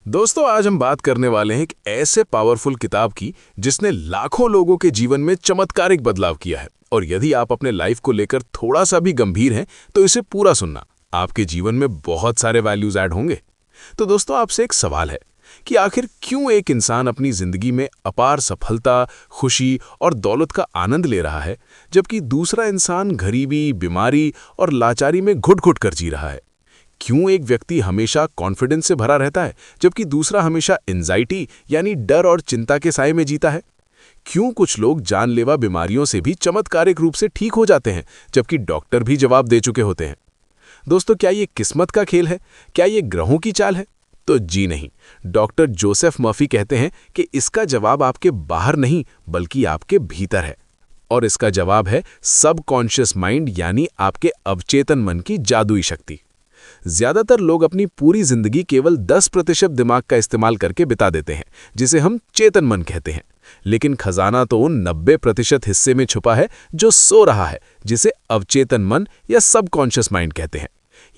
दोस्तों, आज हम बात करने वाले हैं एक ऐसे पावरफुल किताब की जिसने लाखों लोगों के जीवन में चमत्कारिक बदलाव किया है। और यदि आप अपने लाइफ को लेकर थोड़ा सा भी गंभीर हैं तो इसे पूरा सुनना, आपके जीवन में बहुत सारे वैल्यूज ऐड होंगे। तो दोस्तों, आपसे एक सवाल है कि आखिर क्यों एक इंसान अपनी जिंदगी में अपार सफलता, खुशी और दौलत का आनंद ले रहा है, जबकि दूसरा इंसान गरीबी, बीमारी और लाचारी में घुट-घुट कर जी रहा है। क्यों एक व्यक्ति हमेशा कॉन्फिडेंस से भरा रहता है जबकि दूसरा हमेशा एंजाइटी यानी डर और चिंता के साए में जीता है। क्यों कुछ लोग जानलेवा बीमारियों से भी चमत्कारिक रूप से ठीक हो जाते हैं जबकि डॉक्टर भी जवाब दे चुके होते हैं। दोस्तों, क्या ये किस्मत का खेल है? क्या ये ग्रहों की चाल है? तो जी नहीं। डॉक्टर जोसेफ मर्फी कहते हैं कि इसका जवाब आपके बाहर नहीं बल्कि आपके भीतर है। और इसका जवाब है सबकॉन्शियस माइंड यानी आपके अवचेतन मन की जादुई शक्ति। ज्यादातर लोग अपनी पूरी जिंदगी केवल 10% दिमाग का इस्तेमाल करके बिता देते हैं, जिसे हम चेतन मन कहते हैं। लेकिन खजाना तो उन 90% हिस्से में छुपा है जो सो रहा है, जिसे अवचेतन मन या सबकॉन्शियस माइंड कहते हैं।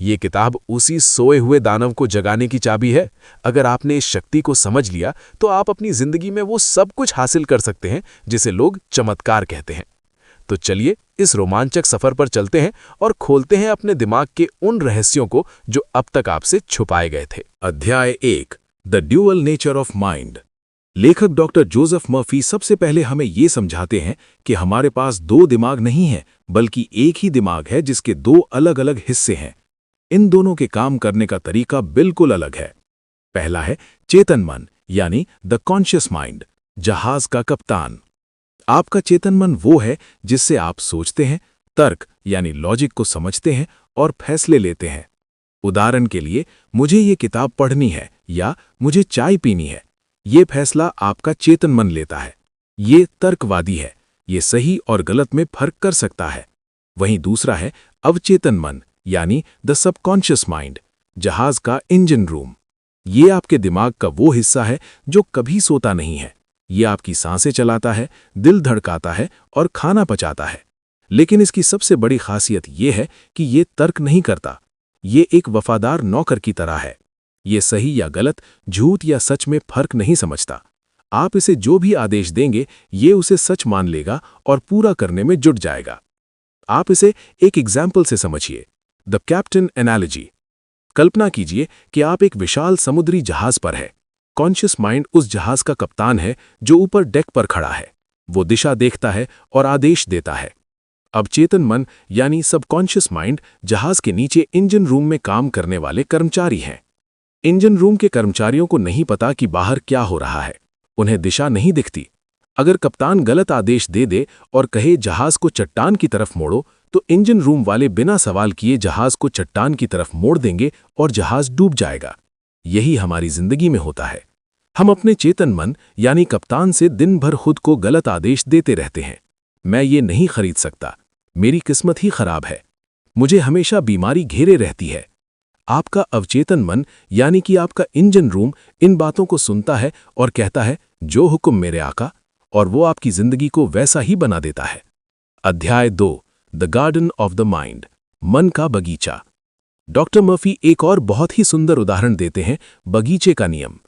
ये किताब उसी सोए हुए दानव को जगाने की चाबी है। अगर आपने इस शक्ति को समझ लिया तो आप अपनी जिंदगी में वो सब कुछ हासिल कर सकते हैं जिसे लोग चमत्कार कहते हैं। तो चलिए इस रोमांचक सफर पर चलते हैं और खोलते हैं अपने दिमाग के उन रहस्यों को जो अब तक आपसे छुपाए गए थे। अध्याय 1, the dual nature of mind. लेखक डॉक्टर जोसेफ मर्फी सबसे पहले हमें ये समझाते हैं कि हमारे पास दो दिमाग नहीं है बल्कि एक ही दिमाग है जिसके दो अलग अलग हिस्से हैं। इन दोनों के काम करने का तरीका बिल्कुल अलग है। पहला है चेतन मन यानी द कॉन्शियस माइंड, जहाज का कप्तान। आपका चेतन मन वो है जिससे आप सोचते हैं, तर्क यानी लॉजिक को समझते हैं और फैसले लेते हैं। उदाहरण के लिए, मुझे ये किताब पढ़नी है या मुझे चाय पीनी है। ये फैसला आपका चेतन मन लेता है। ये तर्कवादी है, ये सही और गलत में फर्क कर सकता है। वहीं दूसरा है अवचेतन मन यानी द सबकॉन्शियस माइंड, जहाज का इंजन रूम। ये आपके दिमाग का वो हिस्सा है जो कभी सोता नहीं है। ये आपकी सांसें चलाता है, दिल धड़काता है और खाना पचाता है। लेकिन इसकी सबसे बड़ी खासियत ये है कि ये तर्क नहीं करता। ये एक वफादार नौकर की तरह है। ये सही या गलत, झूठ या सच में फर्क नहीं समझता। आप इसे जो भी आदेश देंगे, ये उसे सच मान लेगा और पूरा करने में जुट जाएगा। आप इसे एक एग्जाम्पल से समझिए, द कैप्टन एनालॉजी। कल्पना कीजिए कि आप एक विशाल समुद्री जहाज पर है। कॉन्शियस माइंड उस जहाज का कप्तान है जो ऊपर डेक पर खड़ा है। वो दिशा देखता है और आदेश देता है। अब चेतन मन यानी सबकॉन्शियस माइंड जहाज के नीचे इंजन रूम में काम करने वाले कर्मचारी हैं। इंजन रूम के कर्मचारियों को नहीं पता कि बाहर क्या हो रहा है। उन्हें दिशा नहीं दिखती। अगर कप्तान गलत आदेश दे दे और कहे जहाज को चट्टान की तरफ मोड़ो, तो इंजन रूम वाले बिना सवाल किए जहाज को चट्टान की तरफ मोड़ देंगे और जहाज डूब जाएगा। यही हमारी जिंदगी में होता है। हम अपने चेतन मन यानी कप्तान से दिन भर खुद को गलत आदेश देते रहते हैं। मैं ये नहीं खरीद सकता, मेरी किस्मत ही खराब है, मुझे हमेशा बीमारी घेरे रहती है। आपका अवचेतन मन यानी कि आपका इंजन रूम इन बातों को सुनता है और कहता है, जो हुक्म मेरे आका, और वो आपकी जिंदगी को वैसा ही बना देता है। अध्याय 2, the garden of the mind, मन का बगीचा। डॉक्टर मर्फी एक और बहुत ही सुंदर उदाहरण देते हैं, बगीचे का नियम।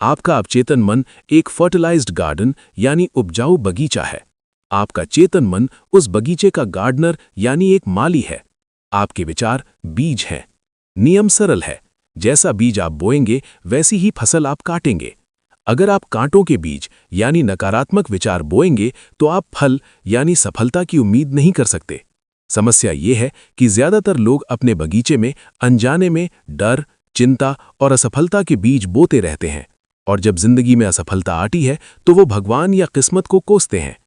आपका अवचेतन मन एक फर्टिलाइज्ड गार्डन यानी उपजाऊ बगीचा है। आपका चेतन मन उस बगीचे का गार्डनर यानी एक माली है। आपके विचार बीज हैं। नियम सरल है, जैसा बीज आप बोएंगे वैसी ही फसल आप काटेंगे। अगर आप कांटों के बीज यानी नकारात्मक विचार बोएंगे तो आप फल यानी सफलता की उम्मीद नहीं कर सकते। समस्या ये है कि ज्यादातर लोग अपने बगीचे में अनजाने में डर, चिंता और असफलता के बीज बोते रहते हैं, और जब जिंदगी में असफलता आती है तो वो भगवान या किस्मत को कोसते हैं।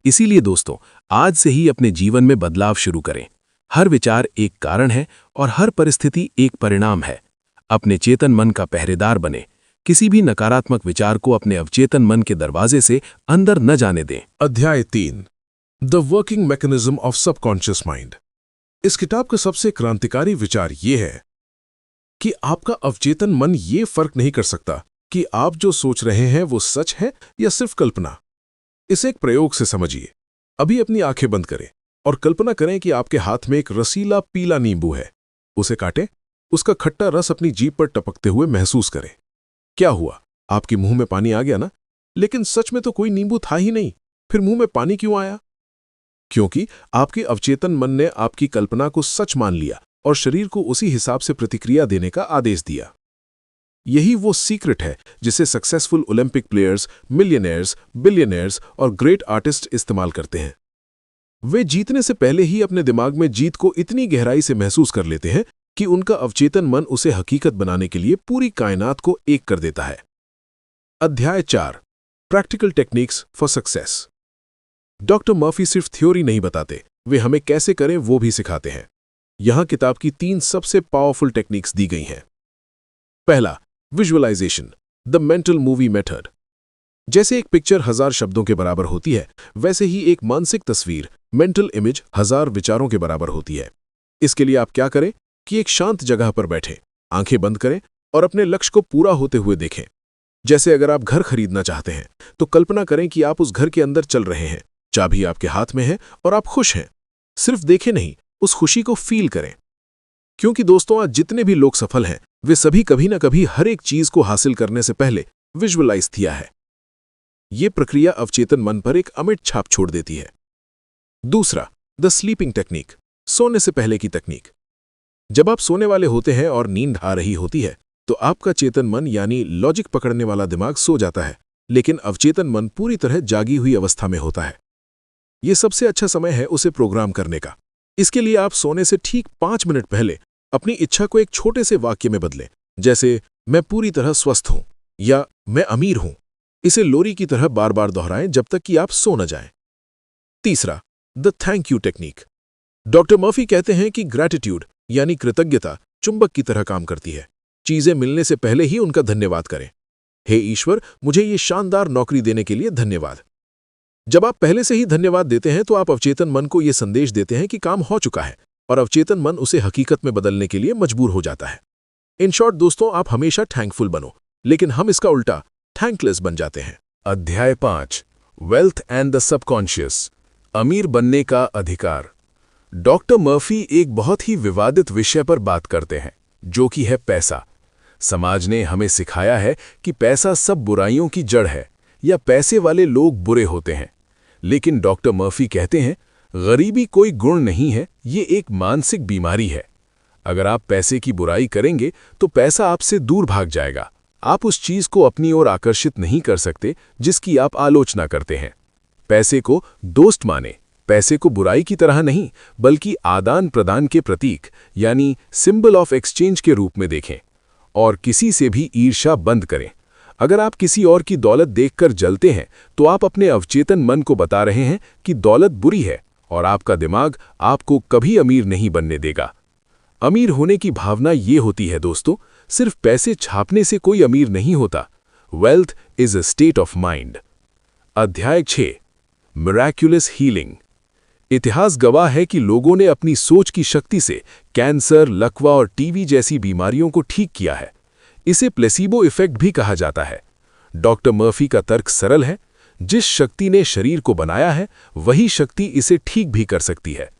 इसीलिए दोस्तों, आज से ही अपने जीवन में बदलाव शुरू करें। हर विचार एक कारण है और हर परिस्थिति एक परिणाम है। अपने चेतन मन का पहरेदार बने। किसी भी नकारात्मक विचार को अपने अवचेतन मन के दरवाजे से अंदर न जाने दें। अध्याय 3, the working mechanism of subconscious mind. इस किताब का सबसे क्रांतिकारी विचार ये है कि आपका अवचेतन मन ये फर्क नहीं कर सकता कि आप जो सोच रहे हैं वो सच है या सिर्फ कल्पना। इसे एक प्रयोग से समझिए। अभी अपनी आंखें बंद करें और कल्पना करें कि आपके हाथ में एक रसीला पीला नींबू है। उसे काटें, उसका खट्टा रस अपनी जीभ पर टपकते हुए महसूस करें। क्या हुआ? आपके मुंह में पानी आ गया ना? लेकिन सच में तो कोई नींबू था ही नहीं, फिर मुंह में पानी क्यों आया? क्योंकि आपके अवचेतन मन ने आपकी कल्पना को सच मान लिया और शरीर को उसी हिसाब से प्रतिक्रिया देने का आदेश दिया। यही वो सीक्रेट है जिसे successful Olympic players, millionaires, billionaires और ग्रेट आर्टिस्ट इस्तेमाल करते हैं। वे जीतने से पहले ही अपने दिमाग में जीत को इतनी गहराई से महसूस कर लेते हैं कि उनका अवचेतन मन उसे हकीकत बनाने के लिए पूरी कायनात को एक कर देता है। अध्याय 4, practical techniques for success. Doctor Murphy सिर्फ थ्योरी नहीं बताते, वे हमें कैसे करें वो भी सिखाते हैं। यहां किताब की 3 सबसे पावरफुल टेक्निक्स दी गई हैं। पहला, visualization, the mental movie method. जैसे एक पिक्चर 1000 शब्दों के बराबर होती है, वैसे ही एक मानसिक तस्वीर, मेंटल इमेज 1000 विचारों के बराबर होती है। इसके लिए आप क्या करें कि एक शांत जगह पर बैठें, आंखें बंद करें और अपने लक्ष्य को पूरा होते हुए देखें। जैसे अगर आप घर खरीदना चाहते हैं तो कल्पना करें कि आप उस घर के अंदर चल रहे हैं, चाबी आपके हाथ में है और आप खुश हैं। सिर्फ देखें नहीं, उस खुशी को फील करें। क्योंकि दोस्तों, आज जितने भी लोग सफल हैं, वे सभी कभी ना कभी हर एक चीज को हासिल करने से पहले विजुअलाइज किया है। ये प्रक्रिया अवचेतन मन पर एक अमिट छाप छोड़ देती है। दूसरा, द स्लीपिंग टेक्निक, सोने से पहले की तकनीक। जब आप सोने वाले होते हैं और नींद आ रही होती है तो आपका चेतन मन यानी लॉजिक पकड़ने वाला दिमाग सो जाता है, लेकिन अवचेतन मन पूरी तरह जागी हुई अवस्था में होता है। यह सबसे अच्छा समय है उसे प्रोग्राम करने का। इसके लिए आप सोने से ठीक 5 मिनट पहले अपनी इच्छा को एक छोटे से वाक्य में बदलें, जैसे मैं पूरी तरह स्वस्थ हूं या मैं अमीर हूं। इसे लोरी की तरह बार बार दोहराएं जब तक कि आप सो न जाएं। तीसरा, the thank you technique. Doctor Murphy कहते हैं कि ग्रैटिट्यूड यानी कृतज्ञता चुंबक की तरह काम करती है। चीजें मिलने से पहले ही उनका धन्यवाद करें। हे ईश्वर, मुझे ये शानदार नौकरी देने के लिए धन्यवाद। जब आप पहले से ही धन्यवाद देते हैं तो आप अवचेतन मन को यह संदेश देते हैं कि काम हो चुका है और अवचेतन मन उसे हकीकत में बदलने के लिए मजबूर हो जाता है। इन शॉर्ट दोस्तों, आप हमेशा थैंकफुल बनो, लेकिन हम इसका उल्टा थैंकलेस बन जाते हैं। अध्याय 5, वेल्थ एंड द सबकॉन्शियस, अमीर बनने का अधिकार। डॉक्टर मर्फी एक बहुत ही विवादित विषय पर बात करते हैं, जो कि है पैसा। समाज ने हमें सिखाया है कि पैसा सब बुराइयों की जड़ है या पैसे वाले लोग बुरे होते हैं। लेकिन डॉक्टर मर्फी कहते हैं, गरीबी कोई गुण नहीं है, ये एक मानसिक बीमारी है। अगर आप पैसे की बुराई करेंगे तो पैसा आपसे दूर भाग जाएगा। आप उस चीज को अपनी ओर आकर्षित नहीं कर सकते जिसकी आप आलोचना करते हैं। पैसे को दोस्त माने, पैसे को बुराई की तरह नहीं बल्कि आदान प्रदान के प्रतीक यानी सिंबल ऑफ एक्सचेंज के रूप में देखें और किसी से भी ईर्ष्या बंद करें। अगर आप किसी और की दौलत देखकर जलते हैं तो आप अपने अवचेतन मन को बता रहे हैं कि दौलत बुरी है और आपका दिमाग आपको कभी अमीर नहीं बनने देगा। अमीर होने की भावना ये होती है दोस्तों, सिर्फ पैसे छापने से कोई अमीर नहीं होता। Wealth is a state of mind. अध्याय 6, मिराक्युलस हीलिंग। इतिहास गवाह है कि लोगों ने अपनी सोच की शक्ति से कैंसर, लकवा और टीबी जैसी बीमारियों को ठीक किया है। इसे प्लेसीबो इफेक्ट भी कहा जाता है। डॉक्टर मर्फी का तर्क सरल है, जिस शक्ति ने शरीर को बनाया है वही शक्ति इसे ठीक भी कर सकती है।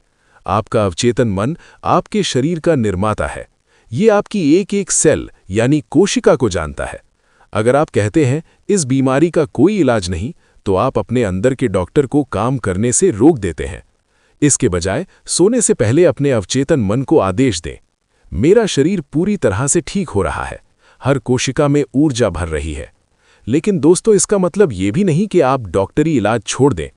आपका अवचेतन मन आपके शरीर का निर्माता है। ये आपकी एक एक सेल यानी कोशिका को जानता है। अगर आप कहते हैं इस बीमारी का कोई इलाज नहीं, तो आप अपने अंदर के डॉक्टर को काम करने से रोक देते हैं। इसके बजाय सोने से पहले अपने अवचेतन मन को आदेश दें, मेरा शरीर पूरी तरह से ठीक हो रहा है, हर कोशिका में ऊर्जा भर रही है। लेकिन दोस्तों, इसका मतलब ये भी नहीं कि आप डॉक्टरी इलाज छोड़ दें।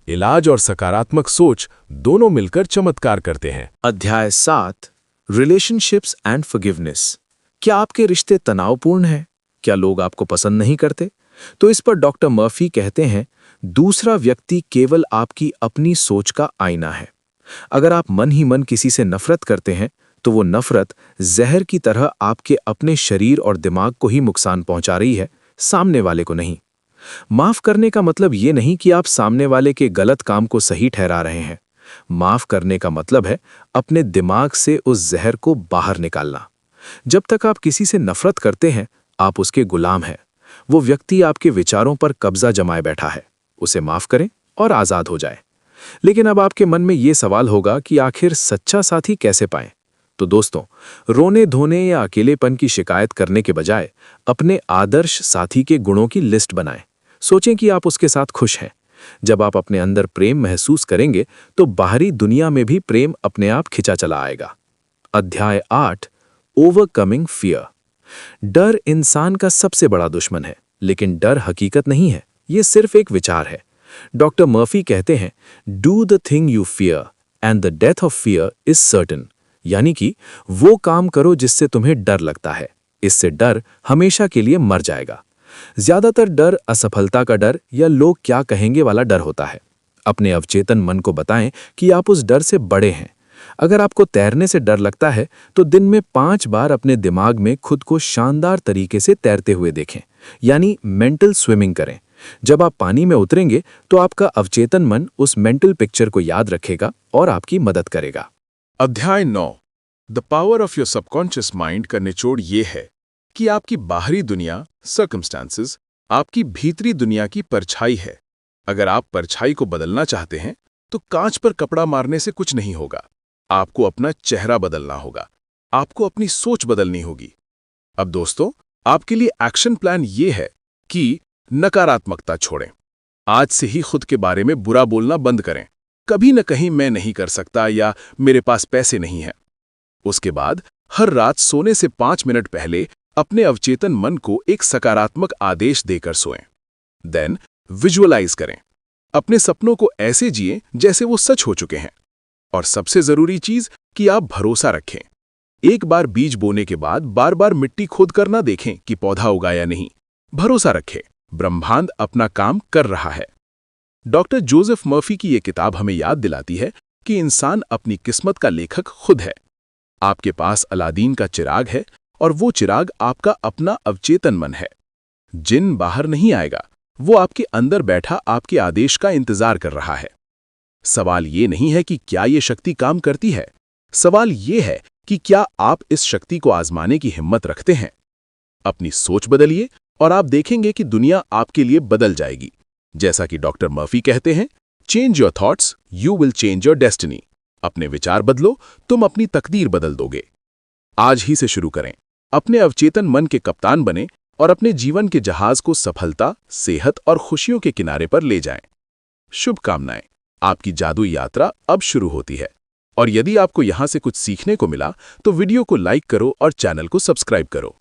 इलाज और सकारात्मक सोच दोनों मिलकर चमत्कार करते हैं। अध्याय 7, रिलेशनशिप्स एंड फॉरगिवनेस। क्या आपके रिश्ते तनावपूर्ण हैं? क्या लोग आपको पसंद नहीं करते? तो इस पर डॉक्टर मर्फी कहते हैं, दूसरा व्यक्ति केवल आपकी अपनी सोच का आईना है। अगर आप मन ही मन किसी से नफरत करते हैं तो वो नफरत जहर की तरह आपके अपने शरीर और दिमाग को ही नुकसान पहुंचा रही है, सामने वाले को नहीं। माफ करने का मतलब ये नहीं कि आप सामने वाले के गलत काम को सही ठहरा रहे हैं। माफ करने का मतलब है अपने दिमाग से उस जहर को बाहर निकालना। जब तक आप किसी से नफरत करते हैं, आप उसके गुलाम हैं। वो व्यक्ति आपके विचारों पर कब्जा जमाए बैठा है। उसे माफ करें और आजाद हो जाए। लेकिन अब आपके मन में ये सवाल होगा कि आखिर सच्चा साथी कैसे पाएं? तो दोस्तों, रोने धोने या अकेलेपन की शिकायत करने के बजाय अपने आदर्श साथी के गुणों की लिस्ट बनाएं। सोचें कि आप उसके साथ खुश हैं। जब आप अपने अंदर प्रेम महसूस करेंगे तो बाहरी दुनिया में भी प्रेम अपने आप खिंचा चला आएगा। अध्याय 8, ओवरकमिंग फियर। डर इंसान का सबसे बड़ा दुश्मन है, लेकिन डर हकीकत नहीं है, ये सिर्फ एक विचार है। डॉक्टर मर्फी कहते हैं, do the thing you fear and the death of fear is certain. यानी कि वो काम करो जिससे तुम्हें डर लगता है, इससे डर हमेशा के लिए मर जाएगा। ज्यादातर डर असफलता का डर या लोग क्या कहेंगे वाला डर होता है। अपने अवचेतन मन को बताएं कि आप उस डर से बड़े हैं। अगर आपको तैरने से डर लगता है तो दिन में 5 बार अपने दिमाग में खुद को शानदार तरीके से तैरते हुए देखें, यानी मेंटल स्विमिंग करें। जब आप पानी में उतरेंगे तो आपका अवचेतन मन उस मेंटल पिक्चर को याद रखेगा और आपकी मदद करेगा। अध्याय 9, the power of your subconscious mind का निचोड़ ये है कि आपकी बाहरी दुनिया, सर्कमस्टांसेस, आपकी भीतरी दुनिया की परछाई है। अगर आप परछाई को बदलना चाहते हैं तो कांच पर कपड़ा मारने से कुछ नहीं होगा। आपको अपना चेहरा बदलना होगा, आपको अपनी सोच बदलनी होगी। अब दोस्तों, आपके लिए एक्शन प्लान ये है कि नकारात्मकता छोड़ें। आज से ही खुद के बारे में बुरा बोलना बंद करें। कभी न कहीं मैं नहीं कर सकता या मेरे पास पैसे नहीं हैं। उसके बाद हर रात सोने से 5 मिनट पहले अपने अवचेतन मन को एक सकारात्मक आदेश देकर सोएं। देन विजुअलाइज करें। अपने सपनों को ऐसे जिएं जैसे वो सच हो चुके हैं। और सबसे जरूरी चीज कि आप भरोसा रखें। एक बार बीज बोने के बाद बार बार मिट्टी खोद कर ना देखें कि पौधा उगा या नहीं। भरोसा रखें, ब्रह्मांड अपना काम कर रहा है। डॉक्टर जोसेफ मर्फी की ये किताब हमें याद दिलाती है कि इंसान अपनी किस्मत का लेखक खुद है। आपके पास अलादीन का चिराग है और वो चिराग आपका अपना अवचेतन मन है। जिन बाहर नहीं आएगा, वो आपके अंदर बैठा आपके आदेश का इंतजार कर रहा है। सवाल ये नहीं है कि क्या ये शक्ति काम करती है, सवाल ये है कि क्या आप इस शक्ति को आजमाने की हिम्मत रखते हैं। अपनी सोच बदलिए और आप देखेंगे कि दुनिया आपके लिए बदल जाएगी। जैसा कि डॉक्टर मर्फी कहते हैं, change your thoughts, you will change your destiny. अपने विचार बदलो, तुम अपनी तकदीर बदल दोगे। आज ही से शुरू करें। अपने अवचेतन मन के कप्तान बने और अपने जीवन के जहाज को सफलता, सेहत और खुशियों के किनारे पर ले जाएं। शुभकामनाएं। आपकी जादुई यात्रा अब शुरू होती है। और यदि आपको यहां से कुछ सीखने को मिला तो वीडियो को लाइक करो और चैनल को सब्सक्राइब करो।